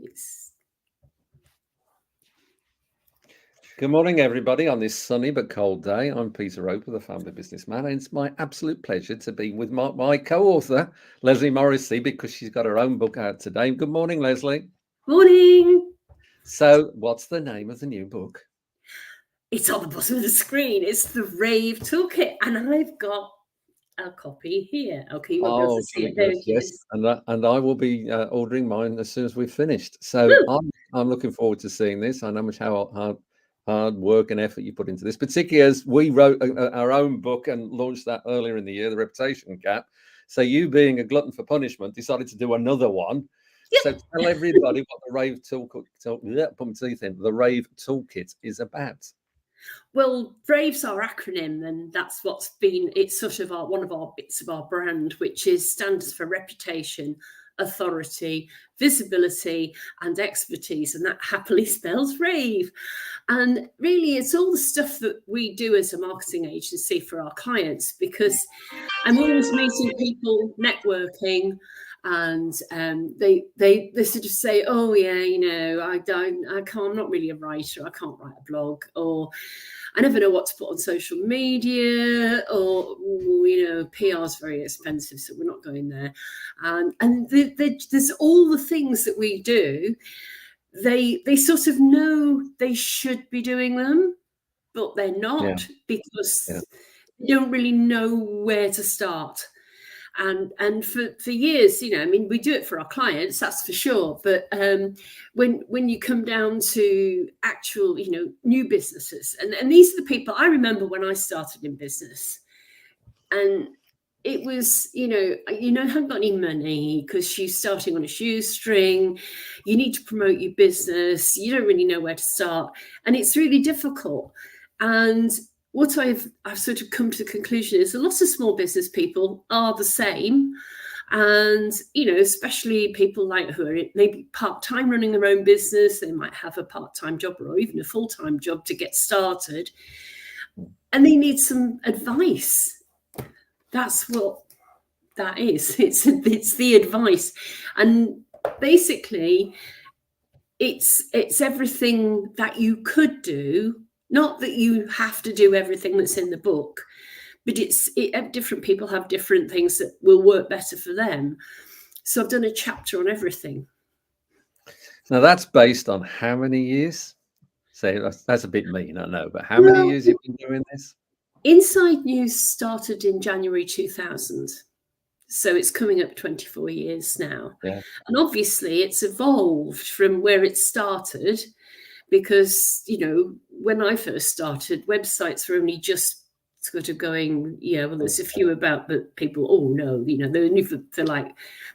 It's Good morning, everybody, on this sunny but cold day. I'm Peter Roper, the family businessman, and it's my absolute pleasure to be with my co-author, Leslie Morrissey, because she's got her own book out today. Good morning, Leslie. morning. So, what's the name of the new book? It's on the bottom of the screen. It's the R.A.V.E. Toolkit, and I've got a copy here. Okay, you won't be able to see Jolly it. There good, it yes, is. and I will be ordering mine as soon as we've finished. So, Woo! I'm looking forward to seeing this. I know how hard work and effort you put into this, particularly as we wrote our own book and launched that earlier in the year, The Reputation Gap. So you, being a glutton for punishment, decided to do another one. Yep. So tell everybody what the R.A.V.E. the R.A.V.E. Toolkit is about. Well, R.A.V.E's our acronym, and that's what's been. It's sort of one of our bits of our brand, which stands for reputation, authority, visibility, and expertise, and that happily spells R.A.V.E. And really, it's all the stuff that we do as a marketing agency for our clients, because I'm always meeting people, networking, and they sort of say, "Oh yeah, I can't. I'm not really a writer. I can't write a blog, or I never know what to put on social media, or PR is very expensive, so we're not going there." And there's all the things that we do. They sort of know they should be doing them, but they're not, because they don't really know where to start. And for years, I mean, we do it for our clients, that's for sure. But when you come down to actual, new businesses, and these are the people I remember when I started in business, and it was, you haven't got any money because you're starting on a shoestring. You need to promote your business. You don't really know where to start, and it's really difficult. And what I've sort of come to the conclusion is a lot of small business people are the same. And, especially people like who are maybe part-time running their own business, they might have a part-time job or even a full-time job to get started. And they need some advice. That's what that is. It's the advice. And basically, it's everything that you could do. Not that you have to do everything that's in the book, but different people have different things that will work better for them. So I've done a chapter on everything. Now that's based on how many years? So that's a bit mean, I know, but how many years have you been doing this? Inside News started in January 2000. So it's coming up 24 years now. Yeah. And obviously it's evolved from where it started, because, when I first started, websites were only just sort of going, well, there's a few about, but people, oh no, they're only for like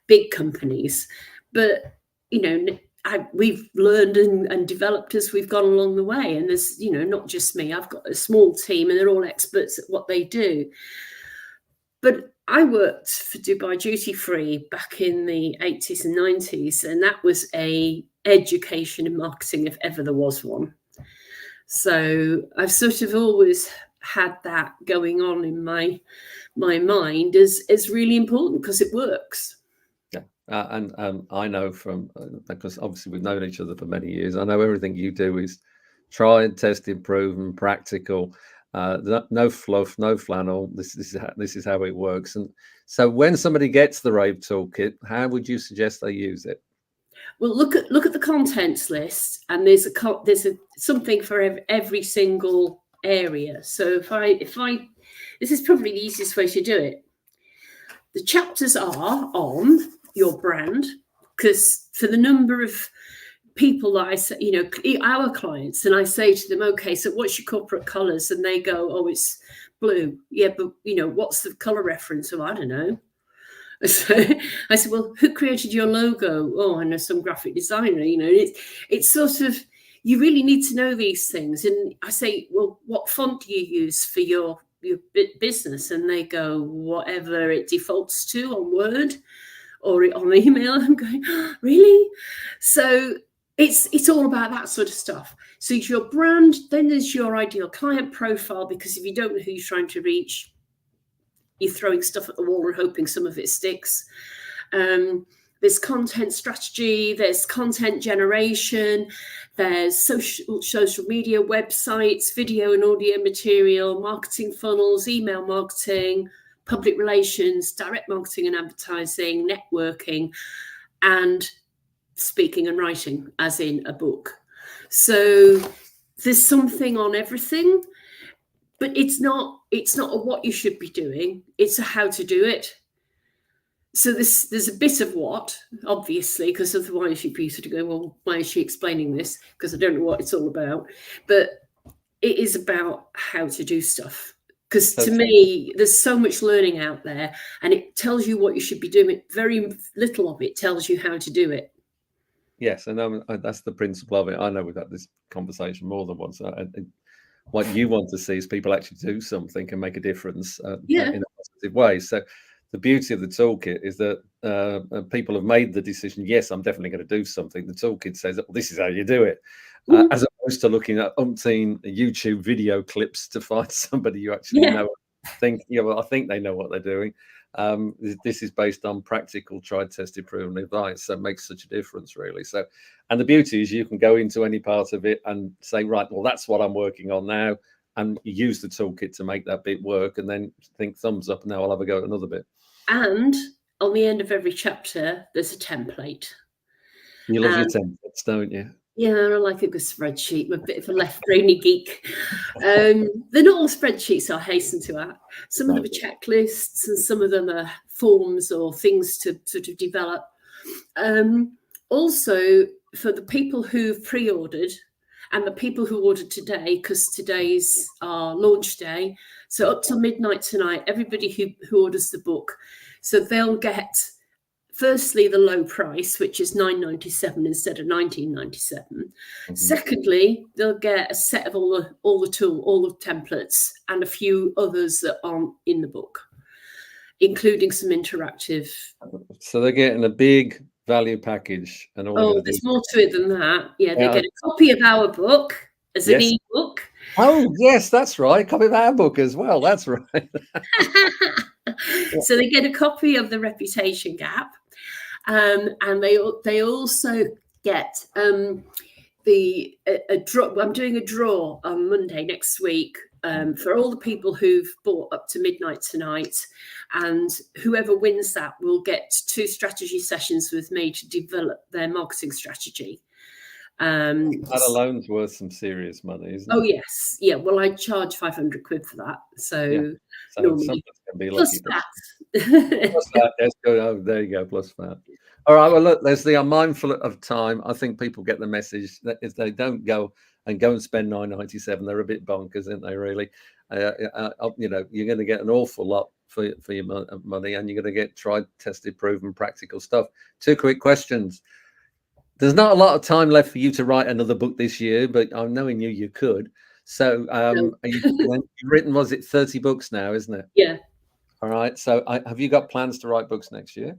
big companies. But, we've learned and developed as we've gone along the way. And there's, not just me, I've got a small team and they're all experts at what they do. But I worked for Dubai Duty Free back in the 80s and 90s, and that was a education in marketing if ever there was one. So I've sort of always had that going on in my mind as really important, because it works. Yeah. And I know from, because obviously we've known each other for many years, I know everything you do is tried, tested, proven, practical. No fluff, no flannel. This is how it works. And so, when somebody gets the R.A.V.E. Toolkit, how would you suggest they use it? Well, look at the contents list, and there's something for every single area. So if I this is probably the easiest way to do it. The chapters are on your brand, because for the number of people that I say, our clients, and I say to them, okay, so what's your corporate colours? And they go, oh, it's blue. Yeah, but what's the colour reference? Oh, I don't know. So I said, well, who created your logo? Oh, I know, some graphic designer. It's sort of, you really need to know these things. And I say, well, what font do you use for your business? And they go, whatever it defaults to on Word or on email. I'm going, oh, really? So it's all about that sort of stuff. So it's your brand, then there's your ideal client profile, because if you don't know who you're trying to reach, you're throwing stuff at the wall and hoping some of it sticks. There's content strategy, there's content generation, there's social media, websites, video and audio material, marketing funnels, email marketing, public relations, direct marketing and advertising, networking, and speaking and writing, as in a book. So there's something on everything, but it's not a what you should be doing, it's a how to do it. So there's a bit of what, obviously, because otherwise you'd be sort of going, well, why is she explaining this? Because I don't know what it's all about. But it is about how to do stuff. Because to me, there's so much learning out there, and it tells you what you should be doing. Very little of it tells you how to do it. Yes, and that's the principle of it. I know we've had this conversation more than once. What you want to see is people actually do something and make a difference in a positive way. So the beauty of the toolkit is that people have made the decision, yes, I'm definitely going to do something. The toolkit says, well, this is how you do it, as opposed to looking at umpteen YouTube video clips to find somebody you actually know, think, well, I think they know what they're doing. This is based on practical, tried, tested, proven advice. So it makes such a difference, really. So, and the beauty is you can go into any part of it and say, right, well, that's what I'm working on now, and use the toolkit to make that bit work, and then think thumbs up, and now I'll have a go at another bit. And on the end of every chapter, there's a template. You love your templates, don't you? Yeah, I like a good spreadsheet. I'm a bit of a left-brainy geek. They're not all spreadsheets, I hasten to add. Some of them are checklists, and some of them are forms or things to sort of develop. Also, for the people who've pre-ordered and the people who ordered today, because today's our launch day, so up till midnight tonight, everybody who orders the book, so they'll get, firstly, the low price, which is $9.97 instead of $19.97. Secondly, they'll get a set of all the templates, and a few others that aren't in the book, including some interactive. So they're getting a big value package, and all. There's more to it than that. Yeah, they get a copy of our book as an ebook. Oh yes, that's right. Copy of our book as well. That's right. So they get a copy of the Reputation Gap. And they also get a draw. I'm doing a draw on Monday next week for all the people who've bought up to midnight tonight, and whoever wins that will get 2 strategy sessions with me to develop their marketing strategy. That alone's worth some serious money, isn't it? Oh yes, yeah. Well, I charge £500 for that, so normally can be plus that. Plus that. Let's go. Oh, there you go. Plus that. All right. Well, look, Leslie, I'm mindful of time. I think people get the message that if they don't go and spend $9.97, they're a bit bonkers, aren't they? Really, you know, you're going to get an awful lot for your money, and you're going to get tried, tested, proven, practical stuff. 2 quick questions. There's not a lot of time left for you to write another book this year, but I'm knowing you could. So you've written, was it 30 books now, isn't it? Yeah. All right. So have you got plans to write books next year?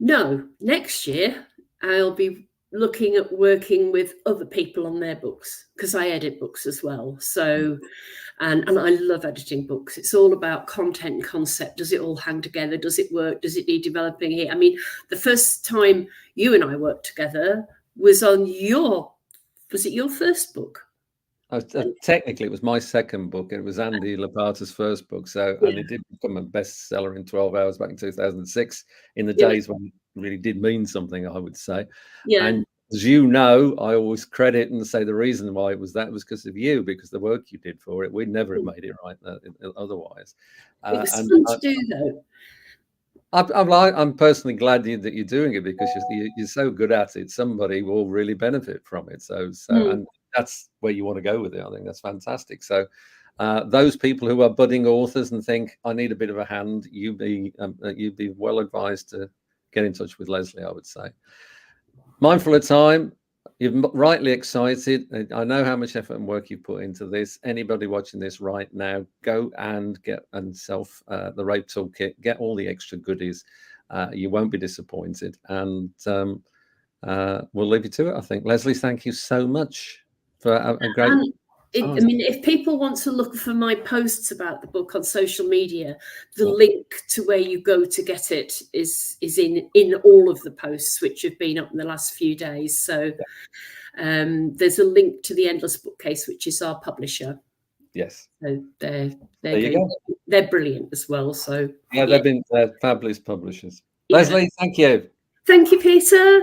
No, next year I'll be looking at working with other people on their books, because I edit books as well. So, and I love editing books. It's all about content and concept. Does it all hang together? Does it work? Does it need developing here? I mean, the first time you and I worked together was on was it your first book? Technically, it was my second book. It was Andy Lapata's first book. So, and it did become a bestseller in 12 hours back in 2006, in the days when it really did mean something, I would say. Yeah. And as you know, I always credit and say the reason why it was because of you, because the work you did for it. We'd never have made it right otherwise. It was fun to do, though. I'm personally glad that you're doing it, because you're so good at it. Somebody will really benefit from it. And that's where you want to go with it. I think that's fantastic. So those people who are budding authors and think, I need a bit of a hand, you'd be well advised to get in touch with Leslie, I would say. Mindful of time, you're rightly excited. I know how much effort and work you've put into this. Anybody watching this right now, go and get yourself the R.A.V.E. Toolkit. Get all the extra goodies. You won't be disappointed. And we'll leave you to it, I think. Leslie, thank you so much for a great... I mean, if people want to look for my posts about the book on social media, the link to where you go to get it is in all of the posts which have been up in the last few days. So there's a link to the Endless Bookcase, which is our publisher. Yes. So there you go. They're brilliant as well. So yeah, they've been fabulous publishers. Yeah. Leslie, thank you. Thank you, Peter.